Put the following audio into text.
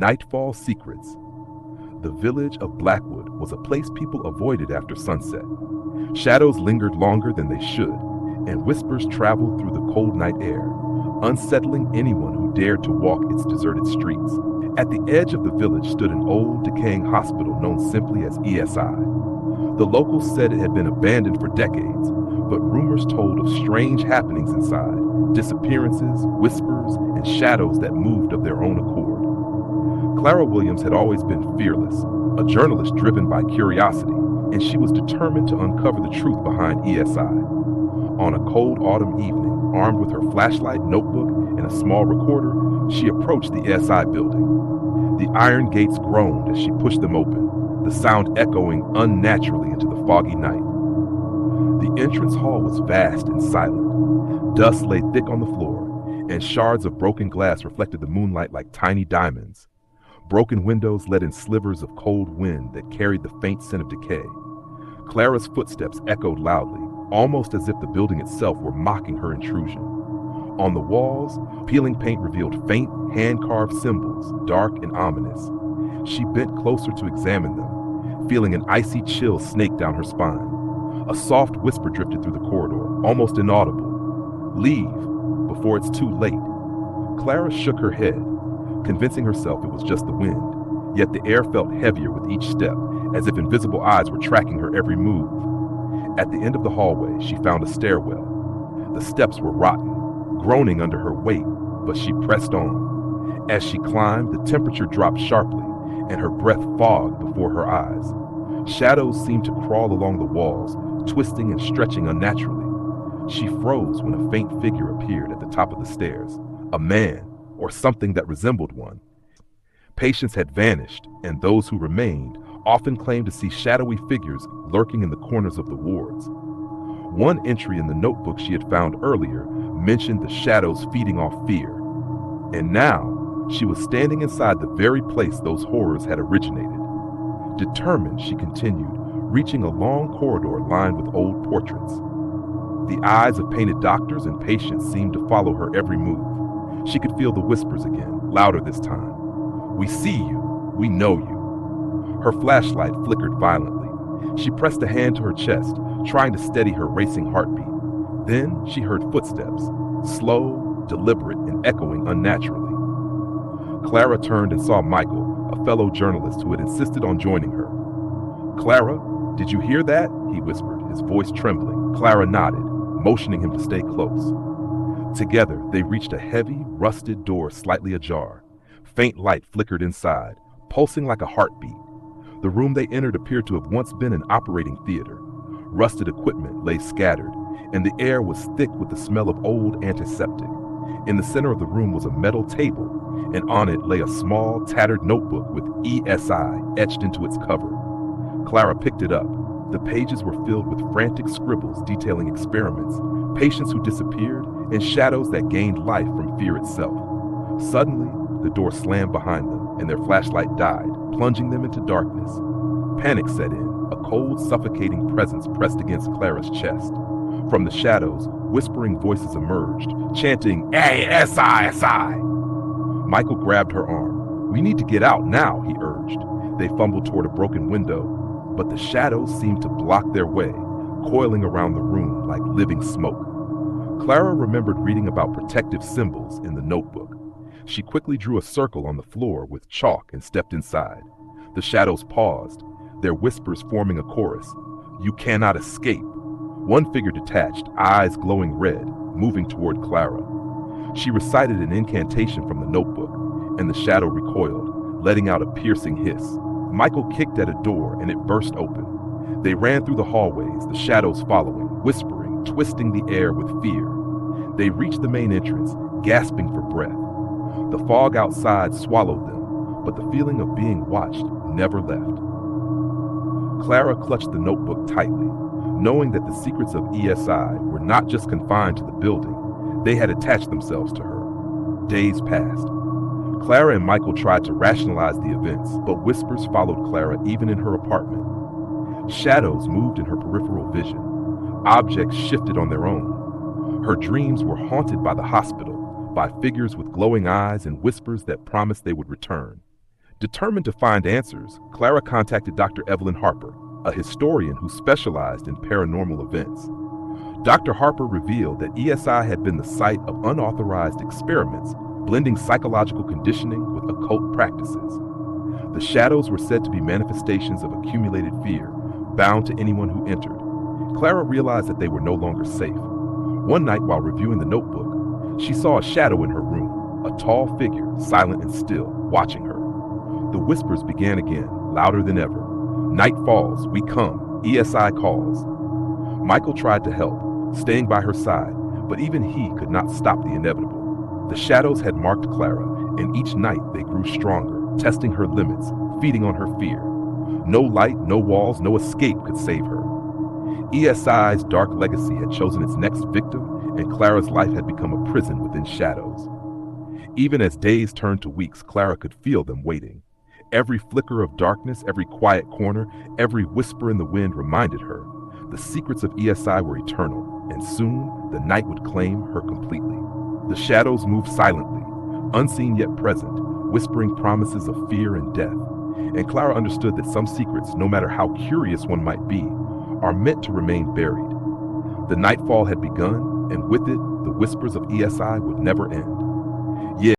Nightfall Secrets. The village of Blackwood was a place people avoided after sunset. Shadows lingered longer than they should, and whispers traveled through the cold night air, unsettling anyone who dared to walk its deserted streets. At the edge of the village stood an old, decaying hospital known simply as ESI. The locals said it had been abandoned for decades, but rumors told of strange happenings inside, disappearances, whispers, and shadows that moved of their own accord. Clara Williams had always been fearless, a journalist driven by curiosity, and she was determined to uncover the truth behind ESI. On a cold autumn evening, armed with her flashlight, notebook, and a small recorder, she approached the ESI building. The iron gates groaned as she pushed them open, the sound echoing unnaturally into the foggy night. The entrance hall was vast and silent. Dust lay thick on the floor, and shards of broken glass reflected the moonlight like tiny diamonds. Broken windows let in slivers of cold wind that carried the faint scent of decay. Clara's footsteps echoed loudly, almost as if the building itself were mocking her intrusion. On the walls, peeling paint revealed faint, hand-carved symbols, dark and ominous. She bent closer to examine them, feeling an icy chill snake down her spine. A soft whisper drifted through the corridor, almost inaudible. "Leave, before it's too late." Clara shook her head, convincing herself it was just the wind, yet the air felt heavier with each step, as if invisible eyes were tracking her every move. At the end of the hallway, she found a stairwell. The steps were rotten, groaning under her weight, but she pressed on. As she climbed, the temperature dropped sharply, and her breath fogged before her eyes. Shadows seemed to crawl along the walls, twisting and stretching unnaturally. She froze when a faint figure appeared at the top of the stairs, a man, or something that resembled one. Patients had vanished, and those who remained often claimed to see shadowy figures lurking in the corners of the wards. One entry in the notebook she had found earlier mentioned the shadows feeding off fear. And now, she was standing inside the very place those horrors had originated. Determined, she continued, reaching a long corridor lined with old portraits. The eyes of painted doctors and patients seemed to follow her every move. She could feel the whispers again, louder this time. "We see you. We know you." Her flashlight flickered violently. She pressed a hand to her chest, trying to steady her racing heartbeat. Then she heard footsteps, slow, deliberate, and echoing unnaturally. Clara turned and saw Michael, a fellow journalist who had insisted on joining her. "Clara, did you hear that?" he whispered, his voice trembling. Clara nodded, motioning him to stay close. Together, they reached a heavy, rusted door slightly ajar. Faint light flickered inside, pulsing like a heartbeat. The room they entered appeared to have once been an operating theater. Rusted equipment lay scattered, and the air was thick with the smell of old antiseptic. In the center of the room was a metal table, and on it lay a small, tattered notebook with ESI etched into its cover. Clara picked it up. The pages were filled with frantic scribbles detailing experiments, patients who disappeared, and shadows that gained life from fear itself. Suddenly, the door slammed behind them, and their flashlight died, plunging them into darkness. Panic set in. A cold, suffocating presence pressed against Clara's chest. From the shadows, whispering voices emerged, chanting, "ASI!" Michael grabbed her arm. "We need to get out now," he urged. They fumbled toward a broken window, but the shadows seemed to block their way, coiling around the room like living smoke. Clara remembered reading about protective symbols in the notebook. She quickly drew a circle on the floor with chalk and stepped inside. The shadows paused, their whispers forming a chorus. "You cannot escape." One figure detached, eyes glowing red, moving toward Clara. She recited an incantation from the notebook, and the shadow recoiled, letting out a piercing hiss. Michael kicked at a door, and it burst open. They ran through the hallways, the shadows following, whispering, twisting the air with fear. They reached the main entrance, gasping for breath. The fog outside swallowed them, but the feeling of being watched never left. Clara clutched the notebook tightly, knowing that the secrets of ESI were not just confined to the building, they had attached themselves to her. Days passed. Clara and Michael tried to rationalize the events, but whispers followed Clara even in her apartment. Shadows moved in her peripheral vision. Objects shifted on their own. Her dreams were haunted by the hospital, by figures with glowing eyes and whispers that promised they would return. Determined to find answers, Clara contacted Dr. Evelyn Harper, a historian who specialized in paranormal events. Dr. Harper revealed that ESI had been the site of unauthorized experiments, blending psychological conditioning with occult practices. The shadows were said to be manifestations of accumulated fear, bound to anyone who entered. Clara realized that they were no longer safe. One night, while reviewing the notebook, she saw a shadow in her room, a tall figure, silent and still, watching her. The whispers began again, louder than ever. Night falls, we come, ESI calls. Michael tried to help, staying by her side, but even he could not stop the inevitable. The shadows had marked Clara, and each night they grew stronger, testing her limits, feeding on her fear. No light, no walls, no escape could save her. ESI's dark legacy had chosen its next victim, and Clara's life had become a prison within shadows. Even as days turned to weeks, Clara could feel them waiting. Every flicker of darkness, every quiet corner, every whisper in the wind reminded her the secrets of ESI were eternal, and soon the night would claim her completely. The shadows moved silently, unseen yet present, whispering promises of fear and death. And Clara understood that some secrets, no matter how curious one might be, are meant to remain buried. The nightfall had begun, and with it, the whispers of ESI would never end.